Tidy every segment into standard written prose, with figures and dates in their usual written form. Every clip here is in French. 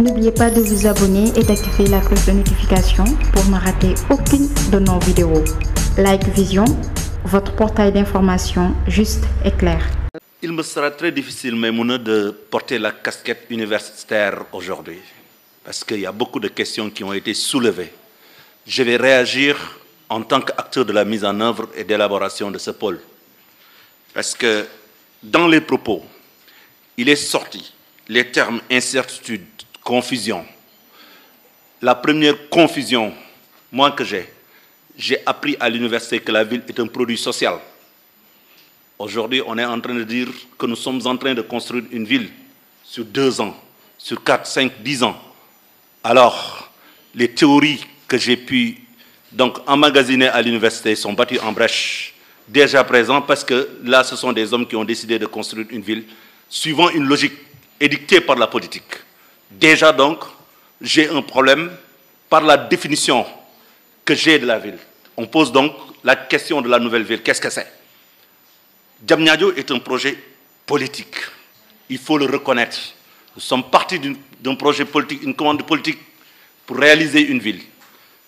N'oubliez pas de vous abonner et d'activer la cloche de notification pour ne rater aucune de nos vidéos. Like Vision, votre portail d'information juste et clair. Il me sera très difficile, Maïmouna, de porter la casquette universitaire aujourd'hui, parce qu'il y a beaucoup de questions qui ont été soulevées. Je vais réagir en tant qu'acteur de la mise en œuvre et d'élaboration de ce pôle. Parce que dans les propos, il est sorti les termes incertitude, confusion. La première confusion, moi que j'ai appris à l'université que la ville est un produit social. Aujourd'hui, on est en train de dire que nous sommes en train de construire une ville sur 2 ans, sur 4, 5, 10 ans. Alors, les théories que j'ai pu donc emmagasiner à l'université sont battues en brèche déjà présent parce que là, ce sont des hommes qui ont décidé de construire une ville suivant une logique édictée par la politique. Déjà donc, j'ai un problème par la définition que j'ai de la ville. On pose donc la question de la nouvelle ville. Qu'est-ce que c'est? Diamniadio est un projet politique. Il faut le reconnaître. Nous sommes partis d'un projet politique, une commande politique pour réaliser une ville.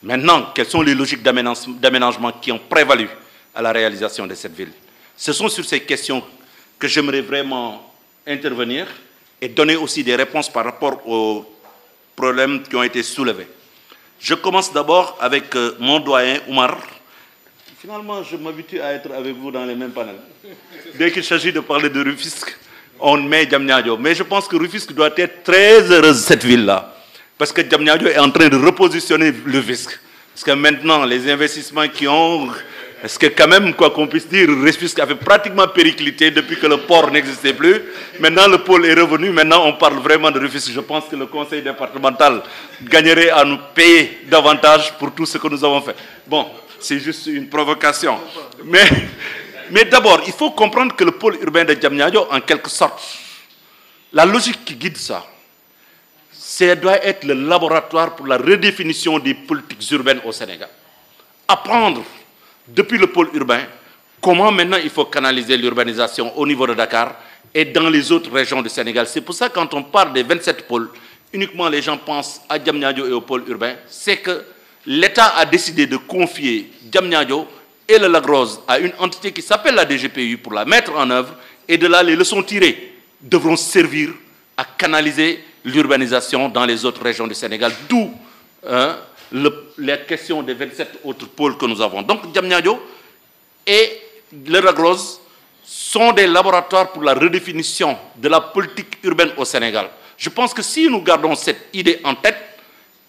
Maintenant, quelles sont les logiques d'aménagement qui ont prévalu à la réalisation de cette ville? Ce sont sur ces questions que j'aimerais vraiment intervenir et donner aussi des réponses par rapport aux problèmes qui ont été soulevés. Je commence d'abord avec mon doyen Oumar. Finalement, je m'habitue à être avec vous dans les mêmes panels. Dès qu'il s'agit de parler de Rufisque, on met Diamniadio. Mais je pense que Rufisque doit être très heureuse, cette ville-là. Parce que Diamniadio est en train de repositionner le Rufisque. Parce que maintenant, les investissements qui ont... Est-ce que quand même, quoi qu'on puisse dire, Rufisque avait pratiquement périclité depuis que le port n'existait plus. Maintenant, le pôle est revenu. Maintenant, on parle vraiment de Rufisque. Je pense que le conseil départemental gagnerait à nous payer davantage pour tout ce que nous avons fait. Bon, c'est juste une provocation. Mais d'abord, il faut comprendre que le pôle urbain de Diamniadio, en quelque sorte, la logique qui guide ça, ça doit être le laboratoire pour la redéfinition des politiques urbaines au Sénégal. Apprendre depuis le pôle urbain comment maintenant il faut canaliser l'urbanisation au niveau de Dakar et dans les autres régions du Sénégal. C'est pour ça que quand on parle des 27 pôles, uniquement les gens pensent à Diamniadio et au pôle urbain. C'est que l'État a décidé de confier Diamniadio et le Lac Rose à une entité qui s'appelle la DGPU pour la mettre en œuvre, et de là les leçons tirées devront servir à canaliser l'urbanisation dans les autres régions du Sénégal, d'où la question des 27 autres pôles que nous avons. Donc Diamniadio et le Lac Rose sont des laboratoires pour la redéfinition de la politique urbaine au Sénégal. Je pense que si nous gardons cette idée en tête,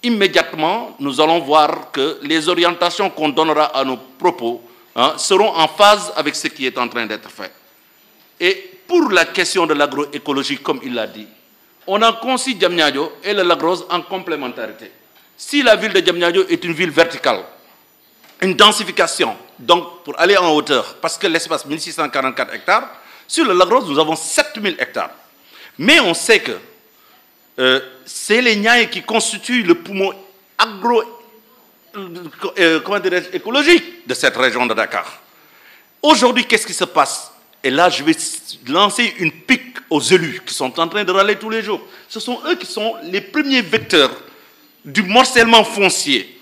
immédiatement, nous allons voir que les orientations qu'on donnera à nos propos seront en phase avec ce qui est en train d'être fait. Et pour la question de l'agroécologie, comme il l'a dit, on a conçu Diamniadio et le Lac Rose en complémentarité. Si la ville de Diamniadio est une ville verticale, une densification, donc pour aller en hauteur, parce que l'espace 1644 hectares, sur le Lac Rose, nous avons 7000 hectares. Mais on sait que c'est les Niayes qui constituent le poumon écologique de cette région de Dakar. Aujourd'hui, qu'est-ce qui se passe? Et là, je vais lancer une pique aux élus qui sont en train de râler tous les jours. Ce sont eux qui sont les premiers vecteurs du morcellement foncier.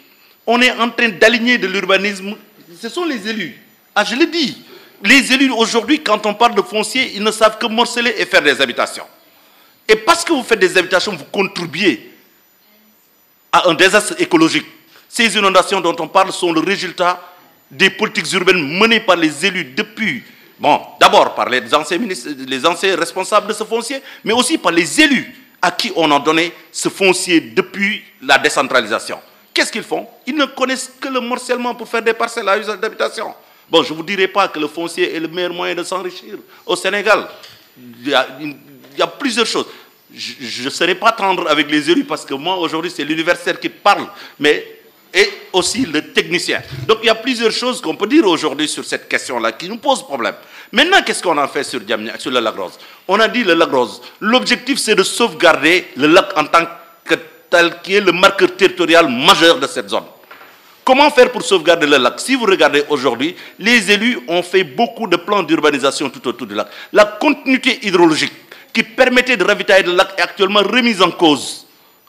On est en train d'aligner de l'urbanisme. Ce sont les élus. Ah, je l'ai dit. Les élus, aujourd'hui, quand on parle de foncier, ils ne savent que morceler et faire des habitations. Et parce que vous faites des habitations, vous contribuez à un désastre écologique. Ces inondations dont on parle sont le résultat des politiques urbaines menées par les élus depuis, bon, d'abord par les anciens responsables de ce foncier, mais aussi par les élus à qui on a donné ce foncier depuis la décentralisation. Qu'est-ce qu'ils font? Ils ne connaissent que le morcellement pour faire des parcelles à usage d'habitation. Bon, je ne vous dirai pas que le foncier est le meilleur moyen de s'enrichir au Sénégal. Il y a plusieurs choses. Je ne serai pas tendre avec les élus parce que moi, aujourd'hui, c'est l'universitaire qui parle, et aussi le technicien. Donc, il y a plusieurs choses qu'on peut dire aujourd'hui sur cette question-là qui nous pose problème. Maintenant, qu'est-ce qu'on a fait sur le Lac Rose? On a dit le Lac Rose. L'objectif, c'est de sauvegarder le lac en tant que tel, qui est le marqueur territorial majeur de cette zone. Comment faire pour sauvegarder le lac? Si vous regardez aujourd'hui, les élus ont fait beaucoup de plans d'urbanisation tout autour du lac. La continuité hydrologique qui permettait de ravitailler le lac est actuellement remise en cause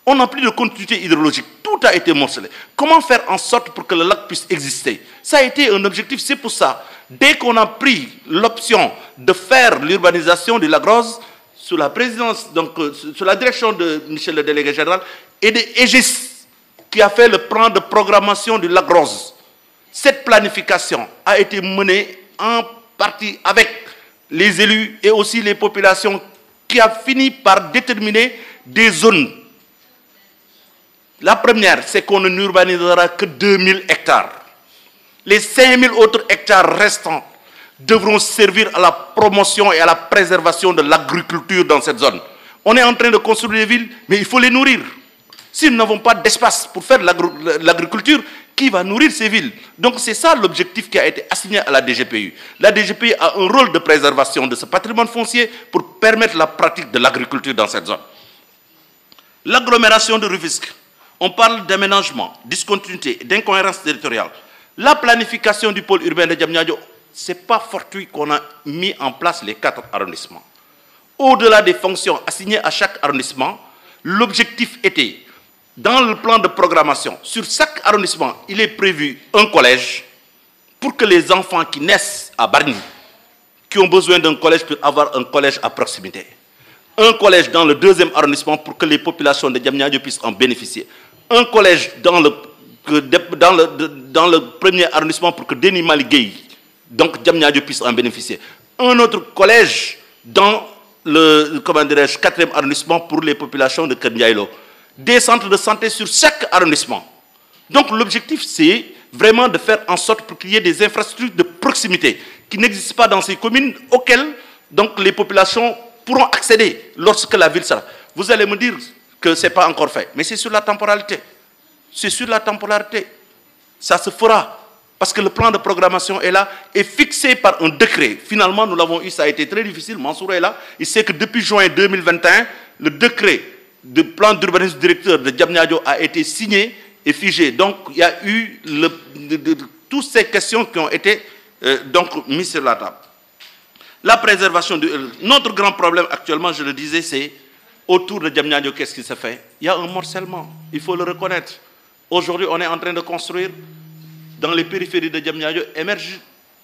On n'a plus de continuité hydrologique. Tout a été morcelé. Comment faire en sorte pour que le lac puisse exister? Ça a été un objectif. C'est pour ça, dès qu'on a pris l'option de faire l'urbanisation du lac Rose, sous la présidence, donc sous la direction de Michel le délégué général, et de Aegis, qui a fait le plan de programmation du lac Rose. Cette planification a été menée en partie avec les élus et aussi les populations, qui a fini par déterminer des zones. La première, c'est qu'on n'urbanisera que 2000 hectares. Les 5000 autres hectares restants devront servir à la promotion et à la préservation de l'agriculture dans cette zone. On est en train de construire des villes, mais il faut les nourrir. Si nous n'avons pas d'espace pour faire l'agriculture, qui va nourrir ces villes? Donc c'est ça l'objectif qui a été assigné à la DGPU. La DGPU a un rôle de préservation de ce patrimoine foncier pour permettre la pratique de l'agriculture dans cette zone. L'agglomération de Rufisque, on parle d'aménagement, discontinuité, d'incohérence territoriale. La planification du pôle urbain de Diamniadio, ce n'est pas fortuit qu'on a mis en place les 4 arrondissements. Au-delà des fonctions assignées à chaque arrondissement, l'objectif était, dans le plan de programmation, sur chaque arrondissement, il est prévu un collège pour que les enfants qui naissent à Bargny, qui ont besoin d'un collège, puissent avoir un collège à proximité. Un collège dans le 2e arrondissement pour que les populations de Diamniadio puissent en bénéficier. Un collège dans le 1er arrondissement pour que Denis Maligué, donc Diamniadio, puisse en bénéficier. Un autre collège dans le 4e arrondissement pour les populations de Kerniaïlo. Des centres de santé sur chaque arrondissement. Donc l'objectif, c'est vraiment de faire en sorte pour qu'il y ait des infrastructures de proximité qui n'existent pas dans ces communes, auxquelles donc, les populations pourront accéder lorsque la ville sera. Vous allez me dire que ce n'est pas encore fait, mais c'est sur la temporalité. C'est sur la temporalité. Ça se fera. Parce que le plan de programmation est là, est fixé par un décret. Finalement, nous l'avons eu, ça a été très difficile. Mansour est là. Il sait que depuis juin 2021, le décret de plan d'urbanisme directeur de Diamniadio a été signé et figé. Donc, il y a eu toutes ces questions qui ont été donc mises sur la table. La préservation notre grand problème actuellement, je le disais, c'est autour de Diamniadio, qu'est-ce qui se fait? Il y a un morcellement, il faut le reconnaître. Aujourd'hui, on est en train de construire, dans les périphéries de Diamniadio, émergent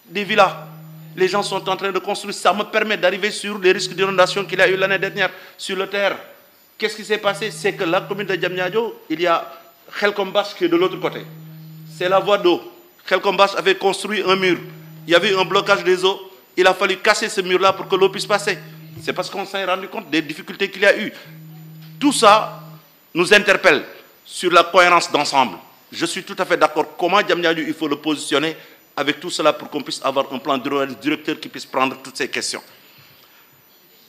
des villas. Les gens sont en train de construire. Ça me permet d'arriver sur les risques d'inondation qu'il y a eu l'année dernière sur le terre. Qu'est-ce qui s'est passé? C'est que la commune de Diamniadio, il y a Khelkombach qui est de l'autre côté. C'est la voie d'eau. Khelkombach avait construit un mur. Il y avait un blocage des eaux. Il a fallu casser ce mur-là pour que l'eau puisse passer. C'est parce qu'on s'est rendu compte des difficultés qu'il y a eu. Tout ça nous interpelle sur la cohérence d'ensemble. Je suis tout à fait d'accord. Comment Diamniadio, il faut le positionner avec tout cela pour qu'on puisse avoir un plan directeur qui puisse prendre toutes ces questions.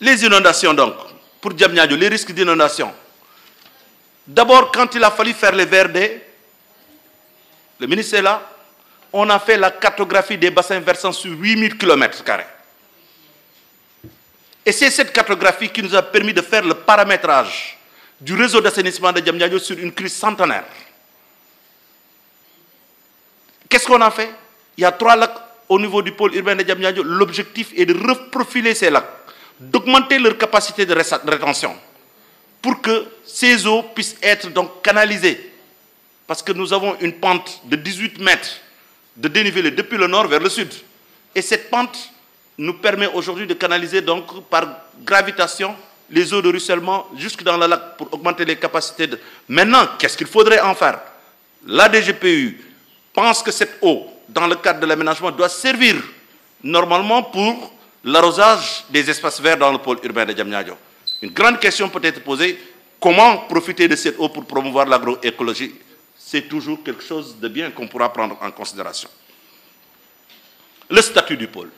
Les inondations donc, pour Diamniadio, les risques d'inondation. D'abord, quand il a fallu faire les VRD, le ministre est là, on a fait la cartographie des bassins versants sur 8000 km². Et c'est cette cartographie qui nous a permis de faire le paramétrage du réseau d'assainissement de Diamniadio sur une crise centenaire. Qu'est-ce qu'on a fait? Il y a 3 lacs au niveau du pôle urbain de Diamniadio. L'objectif est de reprofiler ces lacs, d'augmenter leur capacité de rétention pour que ces eaux puissent être donc canalisées. Parce que nous avons une pente de 18 mètres de dénivelé depuis le nord vers le sud. Et cette pente nous permet aujourd'hui de canaliser donc par gravitation les eaux de ruissellement jusque dans le lac pour augmenter les capacités de... Maintenant, qu'est-ce qu'il faudrait en faire? La DGPU pense que cette eau, dans le cadre de l'aménagement, doit servir normalement pour l'arrosage des espaces verts dans le pôle urbain de Diamniadio. Une grande question peut être posée, comment profiter de cette eau pour promouvoir l'agroécologie? C'est toujours quelque chose de bien qu'on pourra prendre en considération. Le statut du pôle.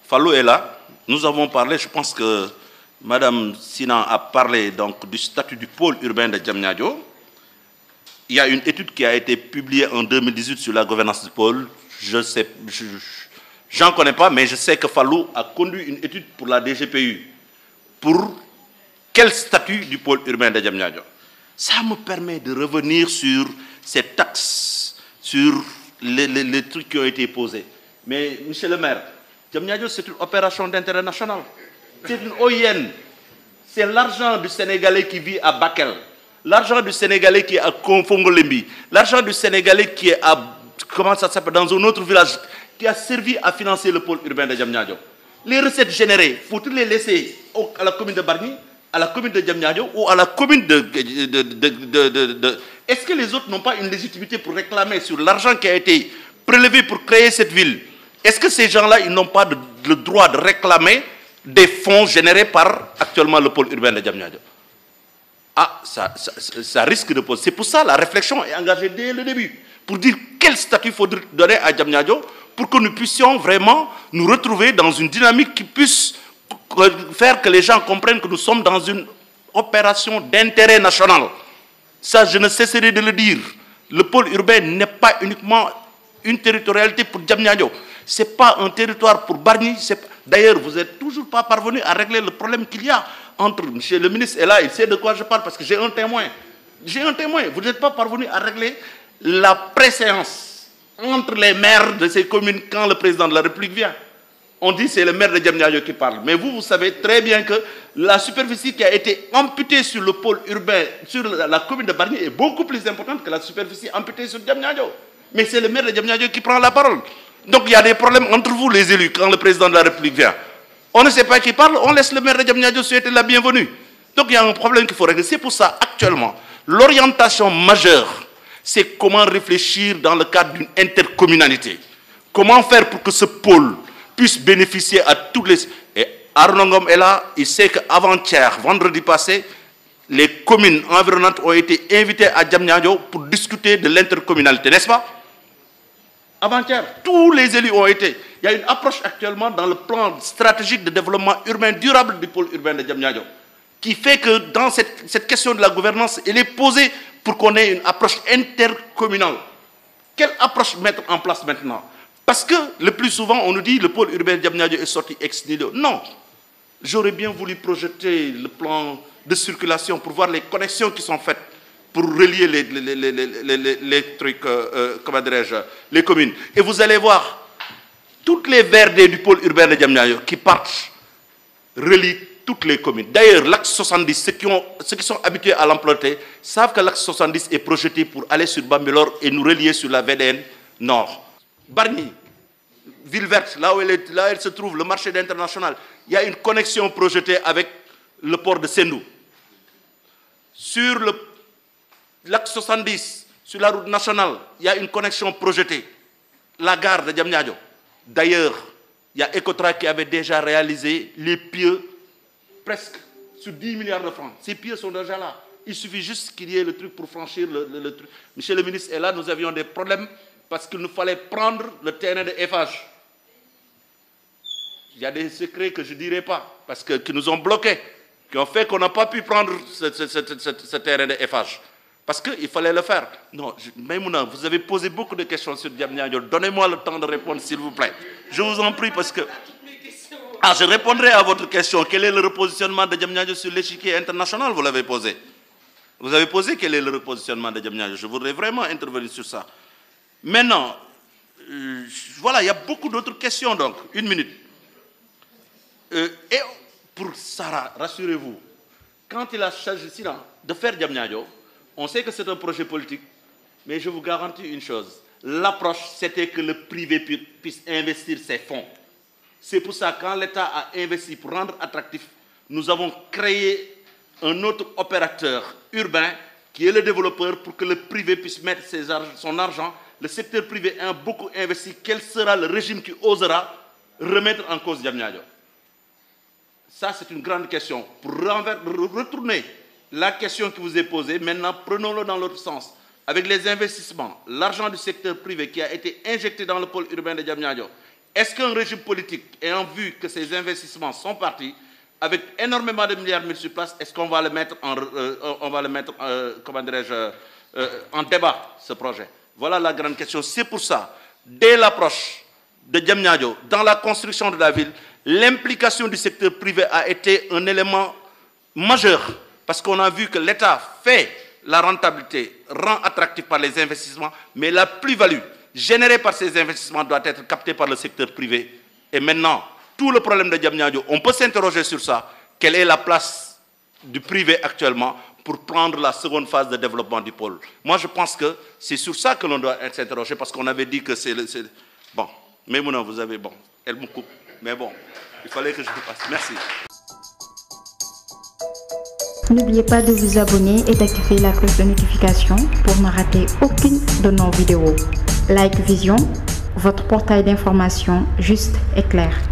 Fallou est là, nous avons parlé, je pense que Madame Sinan a parlé donc du statut du pôle urbain de Diamniadio. Il y a une étude qui a été publiée en 2018 sur la gouvernance du pôle. J'en connais pas, mais je sais que Fallou a conduit une étude pour la DGPU. Pour quel statut du pôle urbain de Diamniadio? Ça me permet de revenir sur ces taxes, sur les trucs qui ont été posés. Mais, monsieur le maire, Diamniadio, c'est une opération d'intérêt national. C'est une OIN. C'est l'argent du Sénégalais qui vit à Bakel. l'argent du Sénégalais qui est à Konfongolembi, l'argent du Sénégalais qui est à, comment ça s'appelle, dans un autre village, qui a servi à financer le pôle urbain de Diamniadio. Les recettes générées, faut-il les laisser à la commune de Bargny, à la commune de Diamniadio ou à la commune Est-ce que les autres n'ont pas une légitimité pour réclamer sur l'argent qui a été prélevé pour créer cette ville? Est-ce que ces gens-là, ils n'ont pas le droit de réclamer des fonds générés par actuellement le pôle urbain de Diamniadio? Ah, ça risque de poser. C'est pour ça que la réflexion est engagée dès le début. Pour dire quel statut il faudrait donner à Diamniadio pour que nous puissions vraiment nous retrouver dans une dynamique qui puisse faire que les gens comprennent que nous sommes dans une opération d'intérêt national. Ça, je ne cesserai de le dire. Le pôle urbain n'est pas uniquement une territorialité pour Diamniadio. Ce n'est pas un territoire pour Bargny. D'ailleurs, vous n'êtes toujours pas parvenu à régler le problème qu'il y a entre... Monsieur le ministre est là, il sait de quoi je parle parce que j'ai un témoin. J'ai un témoin. Vous n'êtes pas parvenu à régler la préséance entre les maires de ces communes quand le président de la République vient. On dit que c'est le maire de Diamniadio qui parle. Mais vous savez très bien que la superficie qui a été amputée sur le pôle urbain, sur la commune de Bargny, est beaucoup plus importante que la superficie amputée sur Diamniadio. Mais c'est le maire de Diamniadio qui prend la parole. Donc il y a des problèmes entre vous, les élus, quand le président de la République vient. On ne sait pas qui parle, on laisse le maire de Diamniadio souhaiter la bienvenue. Donc il y a un problème qu'il faut régler. C'est pour ça, actuellement, l'orientation majeure, c'est comment réfléchir dans le cadre d'une intercommunalité. Comment faire pour que ce pôle puisse bénéficier à tous les... Et Arnaud Ngom est là, il sait qu'avant-hier, vendredi passé, les communes environnantes ont été invitées à Diamniadio pour discuter de l'intercommunalité, n'est-ce pas? Avant-hier, tous les élus ont été. Il y a une approche actuellement dans le plan stratégique de développement urbain durable du pôle urbain de Diamniadio, qui fait que dans cette question de la gouvernance, elle est posée pour qu'on ait une approche intercommunale. Quelle approche mettre en place maintenant? Parce que le plus souvent, on nous dit que le pôle urbain de Diamniadio est sorti ex nihilo. Non. J'aurais bien voulu projeter le plan de circulation pour voir les connexions qui sont faites pour relier les trucs, comment dirais-je, les communes. Et vous allez voir, toutes les VRD du pôle urbain de Diamniadio qui partent relient toutes les communes. D'ailleurs, l'axe 70, ceux qui sont habitués à l'employer savent que l'axe 70 est projeté pour aller sur Bambilor et nous relier sur la VDN Nord. Bargny, ville verte, là où elle se trouve, le marché international, il y a une connexion projetée avec le port de Sendou. Sur l'axe 70, sur la route nationale, il y a une connexion projetée. La gare de Diamniadio. D'ailleurs, il y a Ecotra qui avait déjà réalisé les pieux presque sur 10 milliards de francs. Ces pieux sont déjà là. Il suffit juste qu'il y ait le truc pour franchir le truc. Monsieur le ministre est là, nous avions des problèmes parce qu'il nous fallait prendre le terrain de Eiffage. Il y a des secrets que je ne dirai pas, parce que qui nous ont bloqués, qui ont fait qu'on n'a pas pu prendre ce terrain de Eiffage. Parce qu'il fallait le faire. Non, Maïmouna, vous avez posé beaucoup de questions sur Diamniadio. Donnez-moi le temps de répondre, s'il vous plaît. Je vous en prie, parce que... Ah, je répondrai à votre question. Quel est le repositionnement de Diamniadio sur l'échiquier international? Vous l'avez posé. Vous avez posé quel est le repositionnement de Diamniadio. Je voudrais vraiment intervenir sur ça. Maintenant, voilà, il y a beaucoup d'autres questions, donc. Une minute. Et pour Sarah, rassurez-vous, quand il a choisi de faire Diamniadio, on sait que c'est un projet politique, mais je vous garantis une chose. L'approche, c'était que le privé puisse investir ses fonds. C'est pour ça que quand l'État a investi pour rendre attractif, nous avons créé un autre opérateur urbain qui est le développeur pour que le privé puisse mettre son argent. Le secteur privé a beaucoup investi. Quel sera le régime qui osera remettre en cause Diamniadio? Ça, c'est une grande question. Pour retourner la question qui vous est posée, maintenant, prenons-le dans l'autre sens. Avec les investissements, l'argent du secteur privé qui a été injecté dans le pôle urbain de Diamniadio, est-ce qu'un régime politique, ayant vu que ces investissements sont partis, avec énormément de milliards mis sur place, est-ce qu'on va le mettre en débat, ce projet? Voilà la grande question. C'est pour ça, dès l'approche de Diamniadio, dans la construction de la ville, l'implication du secteur privé a été un élément majeur, parce qu'on a vu que l'État fait la rentabilité, rend attractif par les investissements, mais la plus-value générée par ces investissements doit être captée par le secteur privé. Et maintenant, tout le problème de Diamniadio, on peut s'interroger sur ça. Quelle est la place du privé actuellement pour prendre la seconde phase de développement du pôle. Moi, je pense que c'est sur ça que l'on doit s'interroger, parce qu'on avait dit que c'est... Bon, mais maintenant, vous avez... Bon, elle me coupe, mais bon, il fallait que je le passe. Merci. N'oubliez pas de vous abonner et d'activer la cloche de notification pour ne rater aucune de nos vidéos. Like Vision, votre portail d'information juste et clair.